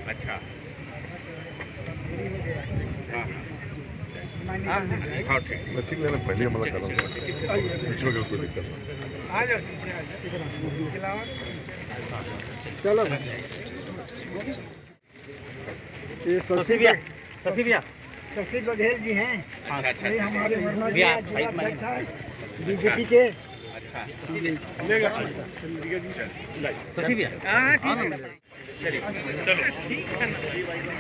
अच्छा हाँ ठीक है पहले हमारा कदम बीच में कोई दिक्कत चलो ये शशि बघेल जी हैं। ये हमारे बीजेपी के चलिए चलो ठीक है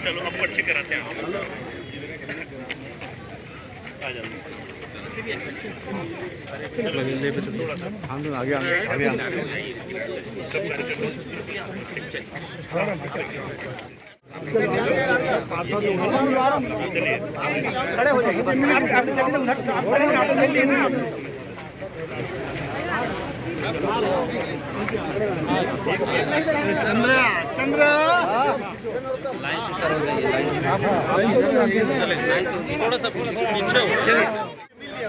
चलो अब पर्चे कराते हैं आ जाओ हम आगे खड़े हो जाइए चंद्रा लाइन से सर हो जाइए लाइन से थोड़ा सा पीछे हो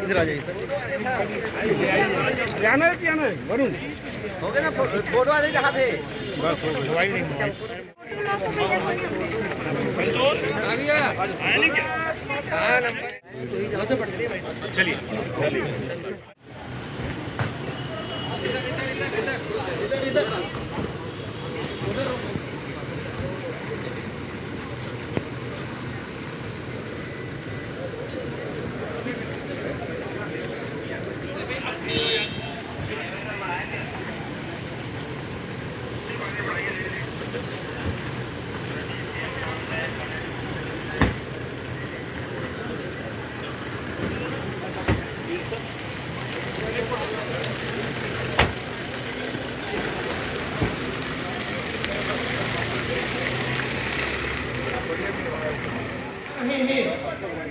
इधर आ जाइए सर वरुण हो गया ना फोटो वाले कहाँ थे बस हो गया चलिए चलिए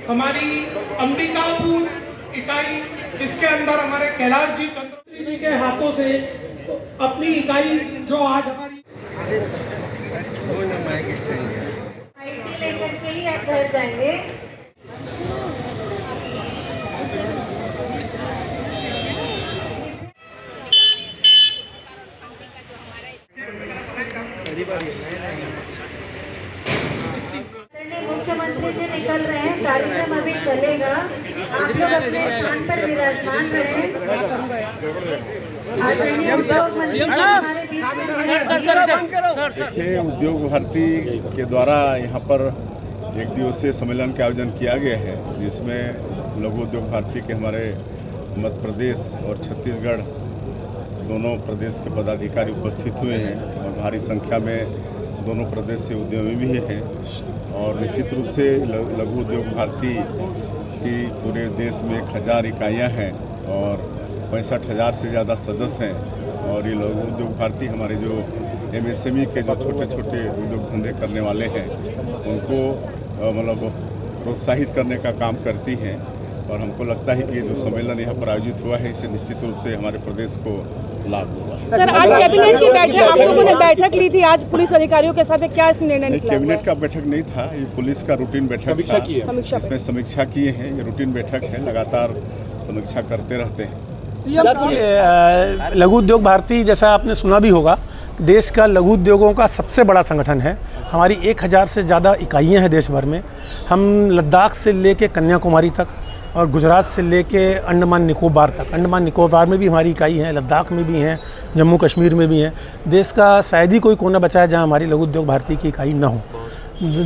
हमारी अंबिकापुर इकाई जिसके अंदर हमारे कैलाश जी चंद्र जी के हाथों से अपनी इकाई जो आज हमारी लेकर के ही आप घर जाएंगे। मुख्यमंत्री जी निकल रहे हैं, कार्यक्रम अभी चलेगा, आप लोग अपने स्थान पर विराजमान रहें। देखिए, उद्योग भारती के द्वारा यहाँ पर एक दिवसीय सम्मेलन का आयोजन किया गया है, जिसमें लघु उद्योग भारती के हमारे मध्य प्रदेश और छत्तीसगढ़ दोनों प्रदेश के पदाधिकारी उपस्थित हुए हैं और भारी संख्या में दोनों प्रदेश से उद्यमी भी हैं। और निश्चित रूप से लघु उद्योग भारती की पूरे देश में 1000 इकाइयाँ हैं और 65,000 से ज़्यादा सदस्य हैं। और ये लघु उद्योग भारती हमारे जो MSME के जो छोटे छोटे उद्योग धंधे करने वाले हैं उनको मतलब प्रोत्साहित करने का काम करती हैं। और हमको लगता है कि ये जो सम्मेलन यहाँ पर आयोजित हुआ है, इससे निश्चित रूप से हमारे प्रदेश को लाभ होगा। सर, आज कैबिनेट की बैठक, आप लोगों ने बैठक ली थी आज पुलिस अधिकारियों के साथ, क्या इस निर्णय निकला? कैबिनेट का बैठक नहीं था, ये पुलिस का रूटीन बैठक था। इसमें समीक्षा किए हैं, ये रूटीन बैठक है, लगातार समीक्षा करते रहते हैं। लघु उद्योग भारती, जैसा आपने सुना भी होगा, देश का लघु उद्योगों का सबसे बड़ा संगठन है। हमारी 1000 से ज़्यादा इकाइयाँ हैं देश भर में। हम लद्दाख से लेके कन्याकुमारी तक और गुजरात से लेके अंडमान निकोबार तक, अंडमान निकोबार में भी हमारी इकाई है, लद्दाख में भी हैं, जम्मू कश्मीर में भी हैं। देश का शायद ही कोई कोना बचा है जहाँ हमारी लघु उद्योग भारती की इकाई ना हो।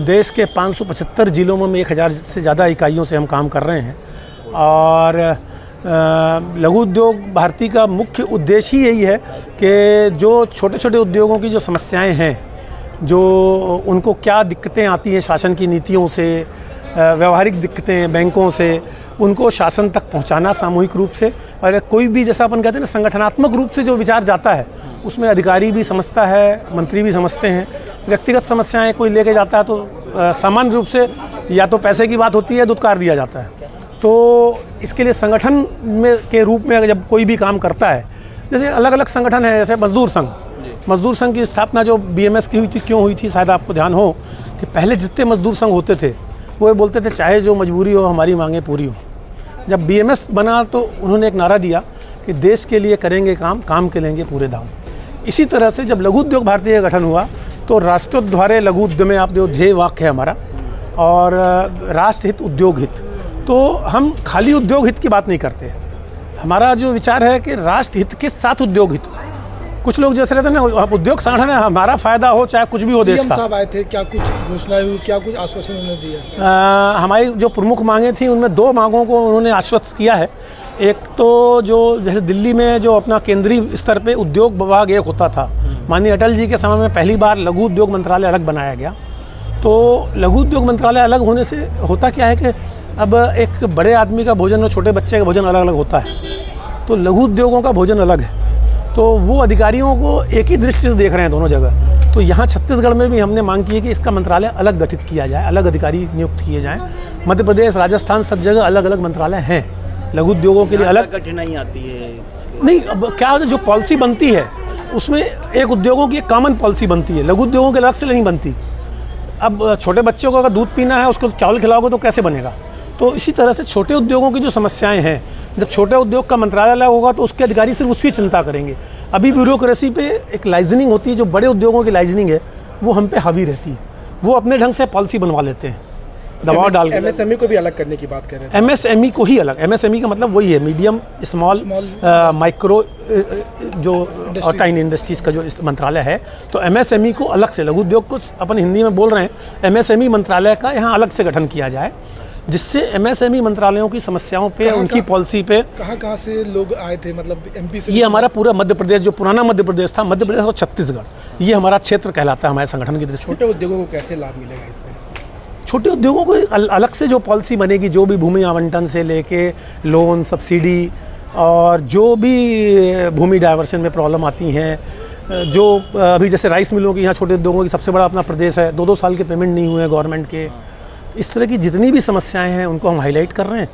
देश के 575 जिलों में 1000 से ज़्यादा इकाइयों से हम काम कर रहे हैं। और लघु उद्योग भारती का मुख्य उद्देश्य ही यही है कि जो छोटे छोटे उद्योगों की जो समस्याएं हैं, जो उनको क्या दिक्कतें आती हैं शासन की नीतियों से, व्यवहारिक दिक्कतें बैंकों से, उनको शासन तक पहुंचाना सामूहिक रूप से। और कोई भी, जैसा अपन कहते हैं ना, संगठनात्मक रूप से जो विचार जाता है उसमें अधिकारी भी समझता है, मंत्री भी समझते हैं। व्यक्तिगत समस्याएं कोई लेके जाता है तो सामान्य रूप से या तो पैसे की बात होती है, दुत्कार दिया जाता है। तो इसके लिए संगठन में के रूप में जब कोई भी काम करता है, जैसे अलग अलग संगठन है, जैसे मजदूर संघ, मजदूर संघ की स्थापना जो BMS की हुई थी, क्यों हुई थी, शायद आपको ध्यान हो कि पहले जितने मजदूर संघ होते थे वो ये बोलते थे चाहे जो मजबूरी हो हमारी मांगें पूरी हो। जब BMS बना तो उन्होंने एक नारा दिया कि देश के लिए करेंगे काम, काम के लेंगे पूरे दाम। इसी तरह से जब लघु उद्योग भारती का गठन हुआ तो राष्ट्रोद्धारे लघु उद्यमे आप जो ध्येय वाक्य है हमारा, और राष्ट्र हित उद्योग हित, तो हम खाली उद्योग हित की बात नहीं करते। हमारा जो विचार है कि राष्ट्र हित के साथ उद्योग हित। कुछ लोग जैसे रहते हैं ना, उद्योग संगठन है, हमारा फायदा हो चाहे कुछ भी हो देश का। साहब आए थे, क्या कुछ घोषणाएं हुई, क्या कुछ आश्वासन उन्होंने दिया? हमारी जो प्रमुख मांगें थी उनमें 2 मांगों को उन्होंने आश्वस्त किया है। एक तो जो जैसे दिल्ली में जो अपना केंद्रीय स्तर पे उद्योग विभाग एक होता था, माननीय अटल जी के समय में पहली बार लघु उद्योग मंत्रालय अलग बनाया गया। तो लघु उद्योग मंत्रालय अलग होने से होता क्या है कि अब एक बड़े आदमी का भोजन और छोटे बच्चे का भोजन अलग अलग होता है, तो लघु उद्योगों का भोजन अलग है। तो वो अधिकारियों को एक ही दृष्टि से देख रहे हैं दोनों जगह। तो यहाँ छत्तीसगढ़ में भी हमने मांग की है कि इसका मंत्रालय अलग गठित किया जाए, अलग अधिकारी नियुक्त किए जाएँ। मध्य प्रदेश, राजस्थान, सब जगह अलग अलग मंत्रालय हैं लघु उद्योगों के लिए। अलग कठिनाई आती है नहीं, अब क्या होता है, जो पॉलिसी बनती है उसमें एक उद्योगों की एक कॉमन पॉलिसी बनती है, लघु उद्योगों के अलग से नहीं बनती। अब छोटे बच्चों को अगर दूध पीना है, उसको चावल खिलाओगे तो कैसे बनेगा? तो इसी तरह से छोटे उद्योगों की जो समस्याएं हैं, जब छोटे उद्योग का मंत्रालय अलग होगा तो उसके अधिकारी सिर्फ उसकी चिंता करेंगे। अभी ब्यूरोक्रेसी पे एक लाइजनिंग होती है, जो बड़े उद्योगों की लाइजनिंग है वो हम पे हावी रहती है। वो अपने ढंग से पॉलिसी बनवा लेते हैं, दबाव डाल के। MSME को भी अलग करने की बात कर रहे हैं। MSME को ही अलग, MSME का मतलब वही है मीडियम स्मॉल माइक्रो जो और टाइनी इंडस्ट्रीज़ का जो इस मंत्रालय है। तो MSME को अलग से, लघु उद्योग को अपन हिंदी में बोल रहे हैं, MSME मंत्रालय का यहाँ अलग से गठन किया जाए, जिससे MSME मंत्रालयों की समस्याओं पे, उनकी पॉलिसी पे। कहाँ से लोग आए थे, मतलब MP से? ये हमारा पूरा मध्य प्रदेश, जो पुराना मध्य प्रदेश था, मध्य प्रदेश और छत्तीसगढ़, ये हमारा क्षेत्र कहलाता है हमारे संगठन की दृष्टि। छोटे उद्योगों को कैसे लाभ मिलेगा इससे? छोटे उद्योगों को अलग से जो पॉलिसी बनेगी, जो भी भूमि आवंटन से लेके लोन, सब्सिडी, और जो भी भूमि डाइवर्शन में प्रॉब्लम आती हैं, जो अभी जैसे राइस मिलों की, यहाँ छोटे उद्योगों की सबसे बड़ा अपना प्रदेश है, 2-2 साल के पेमेंट नहीं हुए गवर्नमेंट के। इस तरह की जितनी भी समस्याएं हैं उनको हम हाईलाइट कर रहे हैं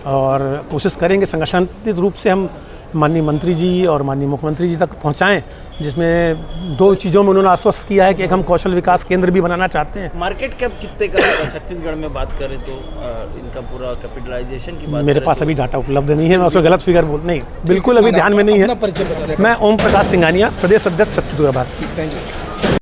और कोशिश करेंगे संगठनित रूप से हम माननीय मंत्री जी और माननीय मुख्यमंत्री जी तक पहुंचाएं, जिसमें 2 चीज़ों में उन्होंने आश्वस्त किया है कि एक हम कौशल विकास केंद्र भी बनाना चाहते हैं। मार्केट कैप कितने का है छत्तीसगढ़ में बात करें तो? इनका पूरा कैपिटलाइजेशन की बात मेरे पास अभी डाटा उपलब्ध नहीं है, मैं उसमें गलत फिगर बोल नहीं, बिल्कुल अभी ध्यान में नहीं है। मैं ओम प्रकाश सिंघानिया, प्रदेश अध्यक्ष छत्तीसगढ़ भारत। Thank you.